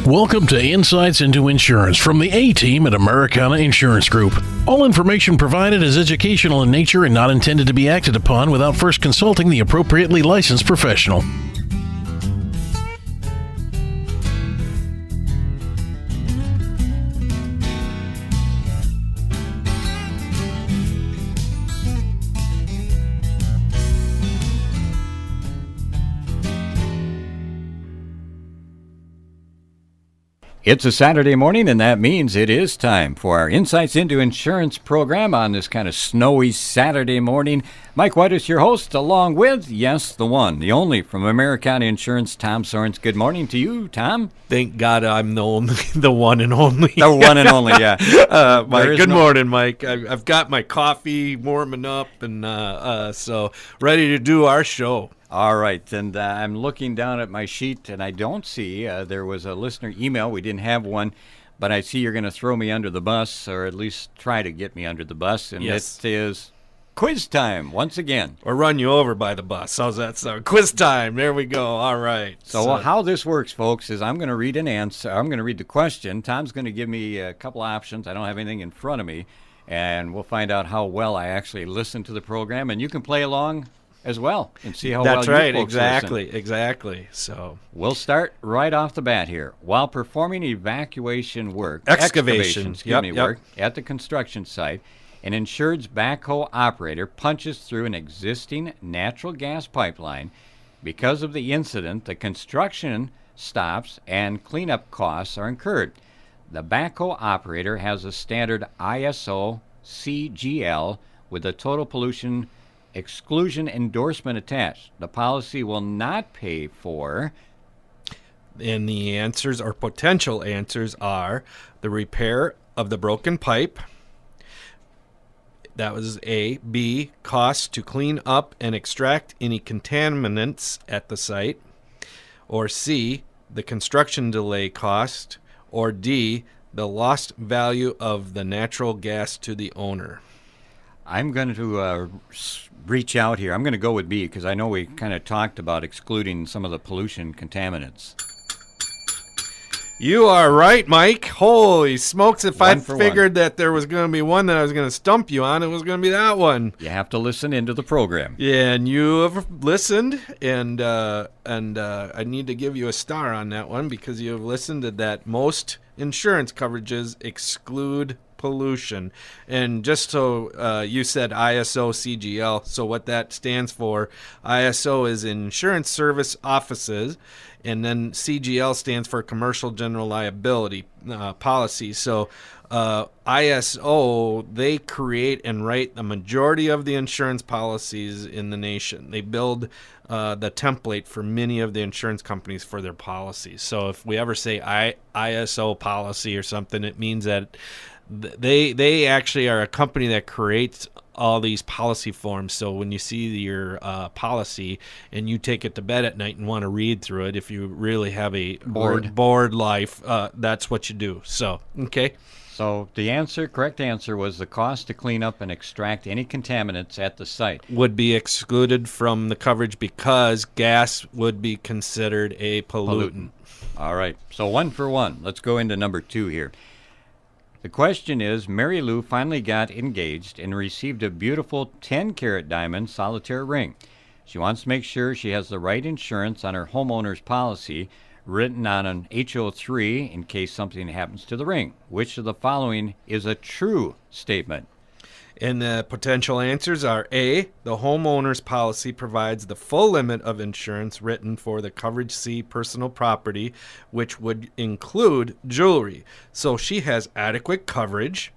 Welcome to Insights into Insurance from the A-Team at Americana Insurance Group. All information provided is educational in nature and not intended to be acted upon without first consulting the appropriately licensed professional. It's a Saturday morning, and that means it is time for our Insights into Insurance program on this kind of snowy Saturday morning. Mike White is your host, along with, yes, the one, the only, from Americana Insurance, Tom Sorens. Good morning to you, Tom. Thank God I'm the one and only. The one and only, yeah. Mike, good morning, Mike. I've got my coffee warming up, and so ready to do our show. All right, and I'm looking down at my sheet, and I don't see, there was a listener email. We didn't have one, but I see you're going to throw me under the bus, or at least try to get me under the bus, and yes. It is quiz time once again. Or run you over by the bus. How's that sound? Quiz time. There we go. All right. So how this works, folks, is I'm going to read an answer. I'm going to read the question. Tom's going to give me a couple options. I don't have anything in front of me, and we'll find out how well I actually listen to the program, and you can play along as well and see how That's well right, you folks listen. exactly. So we'll start right off the bat here. While performing excavation work at the construction site, an insured's backhoe operator punches through an existing natural gas pipeline. Because of the incident, the construction stops and cleanup costs are incurred. The backhoe operator has a standard ISO CGL with a total pollution exclusion endorsement attached. The policy will not pay for. And the answers or potential answers are the repair of the broken pipe. That was A. B. Costs to clean up and extract any contaminants at the site. Or C. The construction delay cost. Or D. The lost value of the natural gas to the owner. I'm going to reach out here. I'm going to go with B because I know we kind of talked about excluding some of the pollution contaminants. You are right, Mike. Holy smokes. If I figured that there was going to be one that I was going to stump you on, it was going to be that one. You have to listen into the program. Yeah, and you have listened, and I need to give you a star on that one because you have listened to that most insurance coverages exclude pollution. And just so you said ISO CGL, so what that stands for, ISO is Insurance Service Offices, and then CGL stands for Commercial General Liability Policy. So ISO, they create and write the majority of the insurance policies in the nation. They build the template for many of the insurance companies for their policies. So if we ever say ISO policy or something, it means that they actually are a company that creates all these policy forms. So when you see your policy and you take it to bed at night and want to read through it, if you really have a bored life, that's what you do. So, okay. So the correct answer was the cost to clean up and extract any contaminants at the site would be excluded from the coverage because gas would be considered a pollutant. All right. So 1 for 1. Let's go into number 2 here. The question is, Mary Lou finally got engaged and received a beautiful 10-carat diamond solitaire ring. She wants to make sure she has the right insurance on her homeowner's policy written on an HO3 in case something happens to the ring. Which of the following is a true statement? And the potential answers are A, the homeowner's policy provides the full limit of insurance written for the coverage C, personal property, which would include jewelry. So she has adequate coverage.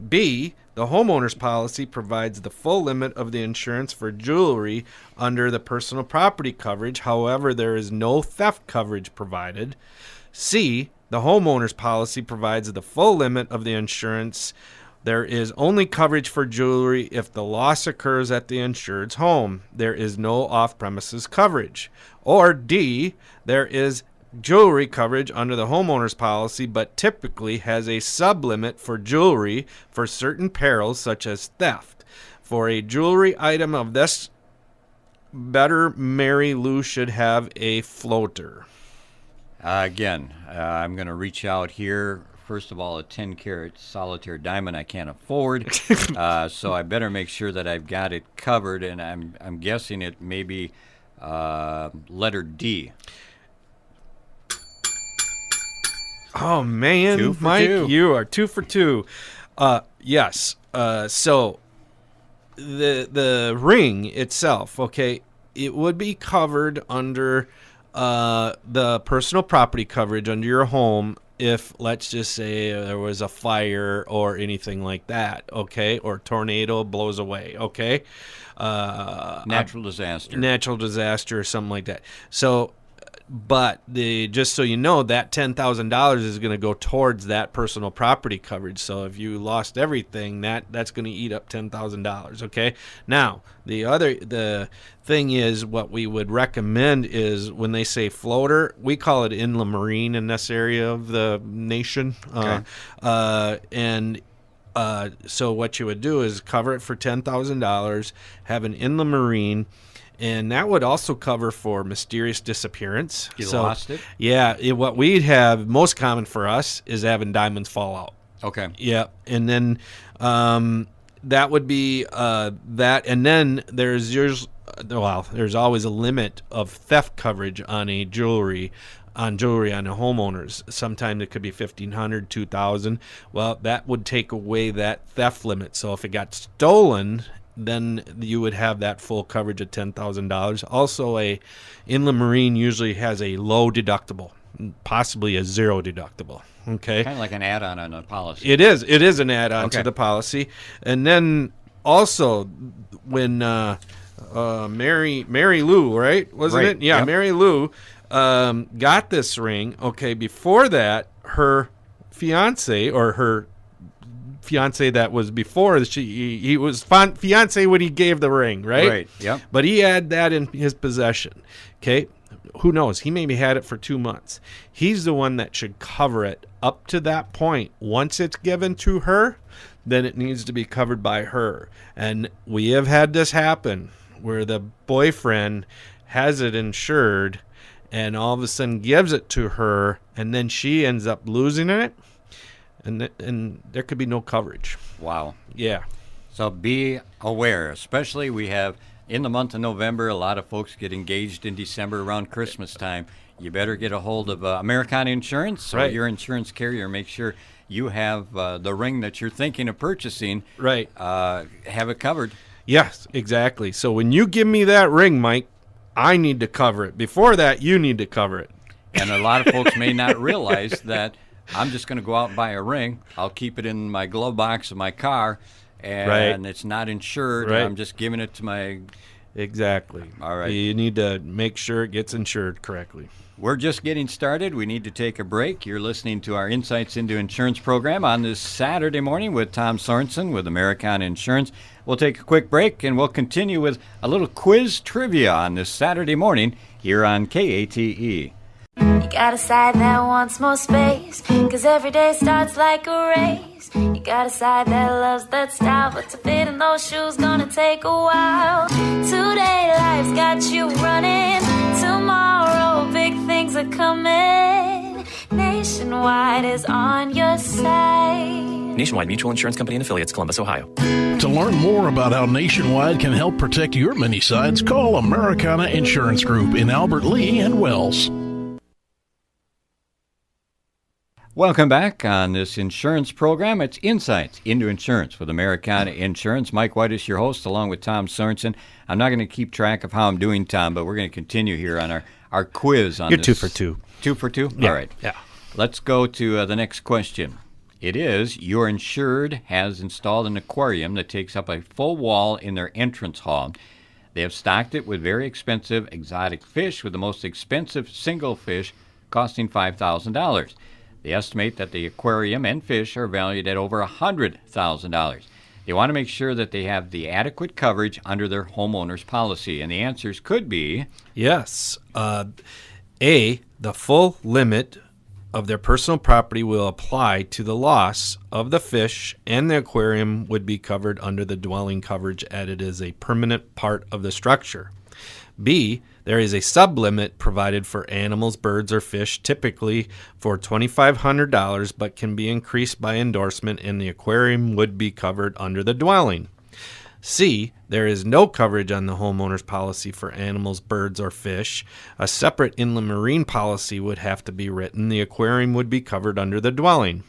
B, the homeowner's policy provides the full limit of the insurance for jewelry under the personal property coverage. However, there is no theft coverage provided. C, the homeowner's policy provides the full limit of the insurance. There is only coverage for jewelry if the loss occurs at the insured's home. There is no off-premises coverage. Or D, there is jewelry coverage under the homeowner's policy, but typically has a sublimit for jewelry for certain perils such as theft. For a jewelry item of this better, Mary Lou should have a floater. Again, I'm going to reach out here. First of all, a 10-carat solitaire diamond I can't afford, so I better make sure that I've got it covered. And I'm guessing it may be letter D. Oh man, Mike, you are 2 for 2. Yes. So the ring itself, okay, it would be covered under the personal property coverage under your home if, let's just say, there was a fire or anything like that, okay, or tornado blows away, okay, natural disaster or something like that. So, but just so you know, that $10,000 is going to go towards that personal property coverage. So if you lost everything, that's going to eat up $10,000. Okay. Now the thing is, what we would recommend is when they say floater, we call it inland marine in this area of the nation. Okay. So what you would do is cover it for $10,000, have an inland marine. And that would also cover for mysterious disappearance. You lost it? Yeah. What we'd have, most common for us, is having diamonds fall out. Okay. Yeah. And then that would be that. And then there's always a limit of theft coverage on jewelry on a homeowner's. Sometimes it could be $1,500, $2,000. Well, that would take away that theft limit. So if it got stolen, then you would have that full coverage of $10,000. Also, a inland marine usually has a low deductible, possibly a zero deductible. Okay, kind of like an add-on on a policy. It is an add-on to the policy. And then also when Mary Lou, right? Wasn't it? Yeah, yep. Mary Lou got this ring. Okay, before that, her fiance or her fiance that was before he was fiance when he gave the ring, right? Yep. But he had that in his possession. Okay, who knows? He maybe had it for 2 months. He's the one that should cover it up to that point. Once it's given to her, then it needs to be covered by her. And we have had this happen where the boyfriend has it insured and all of a sudden gives it to her, and then she ends up losing it. And there could be no coverage. Wow. Yeah. So be aware, especially we have in the month of November, a lot of folks get engaged in December around Christmas time. You better get a hold of Americana Insurance or your insurance carrier. Make sure you have the ring that you're thinking of purchasing. Right. Have it covered. Yes, exactly. So when you give me that ring, Mike, I need to cover it. Before that, you need to cover it. And a lot of folks may not realize that I'm just going to go out and buy a ring. I'll keep it in my glove box of my car, and it's not insured. Right. I'm just giving it to my... Exactly. All right. You need to make sure it gets insured correctly. We're just getting started. We need to take a break. You're listening to our Insights into Insurance program on this Saturday morning with Tom Sorensen with Americana Insurance. We'll take a quick break, and we'll continue with a little quiz trivia on this Saturday morning here on KATE. You got a side that wants more space, 'cause every day starts like a race. You got a side that loves that style, but to fit in those shoes gonna take a while. Today life's got you running, tomorrow big things are coming. Nationwide is on your side. Nationwide Mutual Insurance Company and Affiliates, Columbus, Ohio. To learn more about how Nationwide can help protect your many sides, call Americana Insurance Group in Albert Lea and Wells. Welcome back on this insurance program. It's Insights into Insurance with Americana Insurance. Mike White is your host, along with Tom Sorensen. I'm not going to keep track of how I'm doing, Tom, but we're going to continue here on our quiz on You're this. 2 for 2. 2 for 2? Yeah. All right. Yeah. Let's go to the next question. It is, your insured has installed an aquarium that takes up a full wall in their entrance hall. They have stocked it with very expensive exotic fish, with the most expensive single fish costing $5,000. They estimate that the aquarium and fish are valued at over $100,000. They want to make sure that they have the adequate coverage under their homeowner's policy. And the answers could be... Yes. A, the full limit of their personal property will apply to the loss of the fish, and the aquarium would be covered under the dwelling coverage as it is a permanent part of the structure. B, There is a sublimit provided for animals, birds, or fish, typically for $2,500, but can be increased by endorsement, and the aquarium would be covered under the dwelling. C, there is no coverage on the homeowner's policy for animals, birds, or fish. A separate inland marine policy would have to be written. The aquarium would be covered under the dwelling.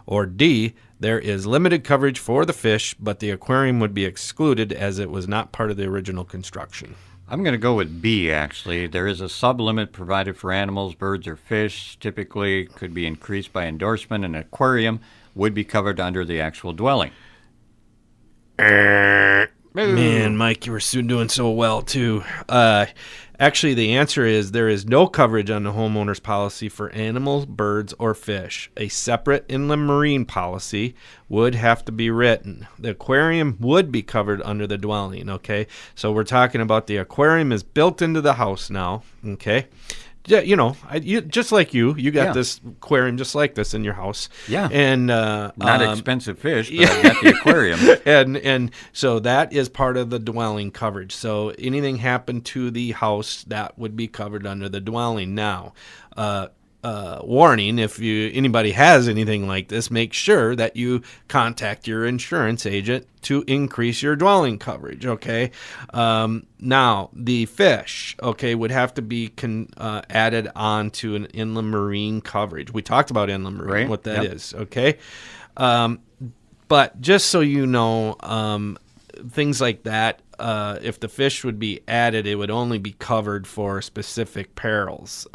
Or D, there is limited coverage for the fish, but the aquarium would be excluded as it was not part of the original construction. I'm going to go with B, actually. There is a sublimit provided for animals, birds, or fish. Typically could be increased by endorsement. An aquarium would be covered under the actual dwelling. Man, Mike, you were soon doing so well, too. Actually, the answer is there is no coverage on the homeowner's policy for animals, birds, or fish. A separate inland marine policy would have to be written. The aquarium would be covered under the dwelling, okay? So we're talking about the aquarium is built into the house now, okay? Yeah, you know, just like you got this aquarium just like this in your house. Yeah. And not expensive fish, but I got the aquarium. and so that is part of the dwelling coverage. So anything happened to the house, that would be covered under the dwelling. Now, warning, if anybody has anything like this, make sure that you contact your insurance agent to increase your dwelling coverage, okay? Now, the fish, okay, would have to be added on to an inland marine coverage. We talked about inland marine, right. What that is, okay? But just so you know, things like that, if the fish would be added, it would only be covered for specific perils,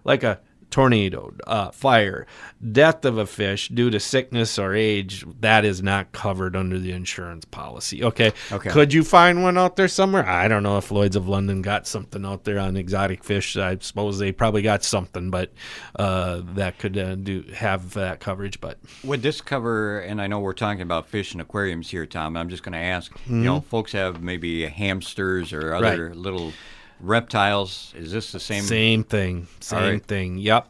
like a tornado, fire, death of a fish due to sickness or age. That is not covered under the insurance policy. Okay. Could you find one out there somewhere? I don't know if Lloyd's of London got something out there on exotic fish. I suppose they probably got something, but that could have that coverage. But would this cover? And I know we're talking about fish and aquariums here, Tom. I'm just going to ask. You know, folks have maybe hamsters or other little reptiles. Is this the same? Same thing. Yep.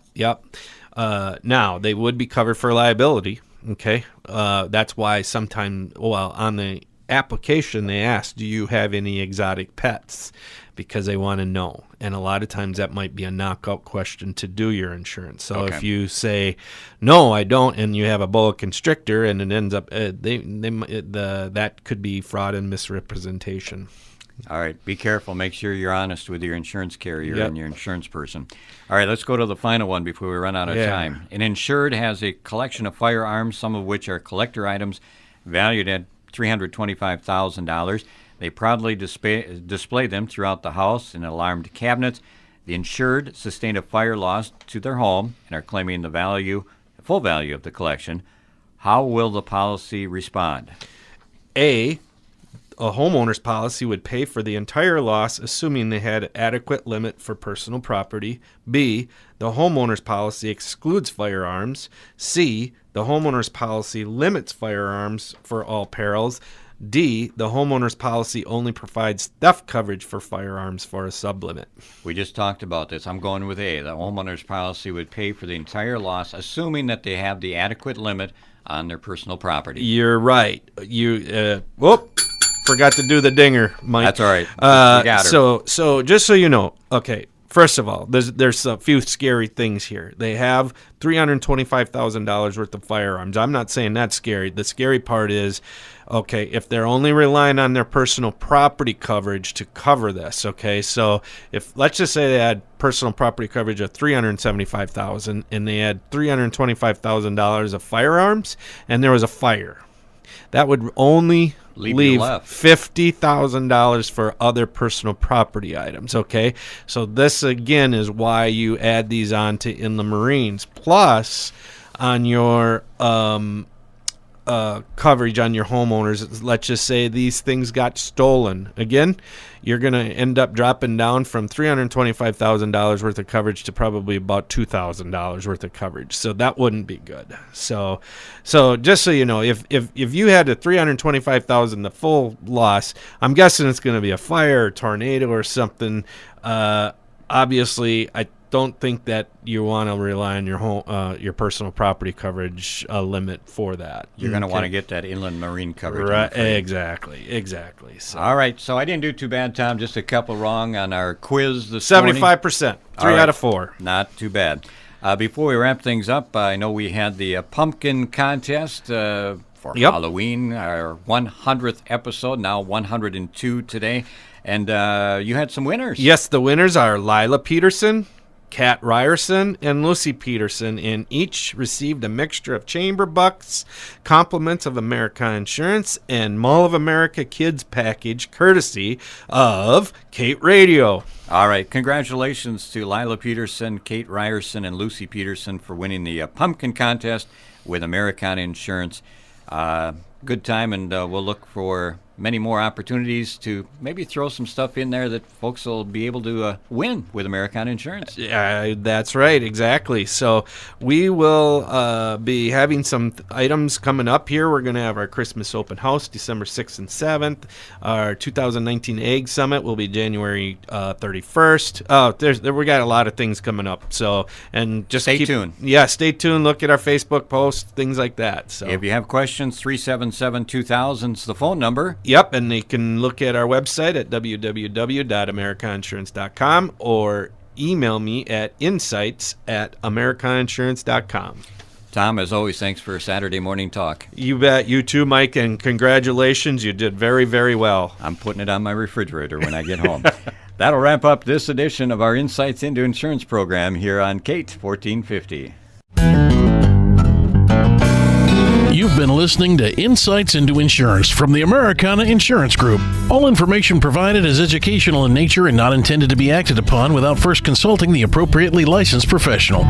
Now, they would be covered for liability, okay? That's why on the application, they ask, do you have any exotic pets? Because they want to know. And a lot of times that might be a knockout question to do your insurance. So if you say, no, I don't, and you have a boa constrictor, and it ends up, that could be fraud and misrepresentation. All right. Be careful. Make sure you're honest with your insurance carrier and your insurance person. All right. Let's go to the final one before we run out of time. An insured has a collection of firearms, some of which are collector items valued at $325,000. They proudly display them throughout the house in alarmed cabinets. The insured sustained a fire loss to their home and are claiming the full value of the collection. How will the policy respond? A homeowner's policy would pay for the entire loss, assuming they had adequate limit for personal property. B, the homeowner's policy excludes firearms. C, the homeowner's policy limits firearms for all perils. D, the homeowner's policy only provides theft coverage for firearms for a sublimit. We just talked about this. I'm going with A. The homeowner's policy would pay for the entire loss, assuming that they have the adequate limit on their personal property. You're right. Forgot to do the dinger, Mike. That's all right. We got her. So just so you know, okay, first of all, there's a few scary things here. They have $325,000 worth of firearms. I'm not saying that's scary. The scary part is, okay, if they're only relying on their personal property coverage to cover this, okay? So if let's just say they had personal property coverage of $375,000 and they had $325,000 of firearms and there was a fire, that would only leave $50,000 for other personal property items, okay? So this, again, is why you add these on to inland marines. Plus, on your coverage on your homeowners, let's just say these things got stolen. Again, you're going to end up dropping down from $325,000 worth of coverage to probably about $2,000 worth of coverage. So that wouldn't be good. So just so you know, if you had a $325,000, the full loss, I'm guessing it's going to be a fire or tornado or something. Obviously, don't think that you want to rely on your home, your personal property coverage limit for that. You're going to want to get that inland marine coverage. Right, exactly. So. All right, so I didn't do too bad, Tom. Just a couple wrong on our quiz this 75%, 3 out of 4. Not too bad. Before we wrap things up, I know we had the pumpkin contest for Halloween, our 100th episode, now 102 today. And you had some winners. Yes, the winners are Lila Peterson, Kat Ryerson, and Lucy Peterson, and each received a mixture of chamber bucks, compliments of America Insurance, and Mall of America Kids package, courtesy of Kate Radio. All right, congratulations to Lila Peterson, Kate Ryerson, and Lucy Peterson for winning the pumpkin contest with Americana Insurance. Good time, and we'll look for many more opportunities to maybe throw some stuff in there that folks will be able to win with Americana Insurance. Yeah, that's right, exactly. So we will be having some items coming up here. We're going to have our Christmas open house December 6th and 7th. Our 2019 Egg Summit will be January 31st. We got a lot of things coming up. So, and just stay tuned. Yeah, stay tuned. Look at our Facebook posts, things like that. So if you have questions, 377-2000 is the phone number. Yep, and they can look at our website at www.americainsurance.com or email me at insights@americainsurance.com. Tom, as always, thanks for Saturday morning talk. You bet. You too, Mike, and congratulations. You did very, very well. I'm putting it on my refrigerator when I get home. That'll wrap up this edition of our Insights into Insurance program here on Kate 1450. You've been listening to Insights into Insurance from the Americana Insurance Group. All information provided is educational in nature and not intended to be acted upon without first consulting the appropriately licensed professional.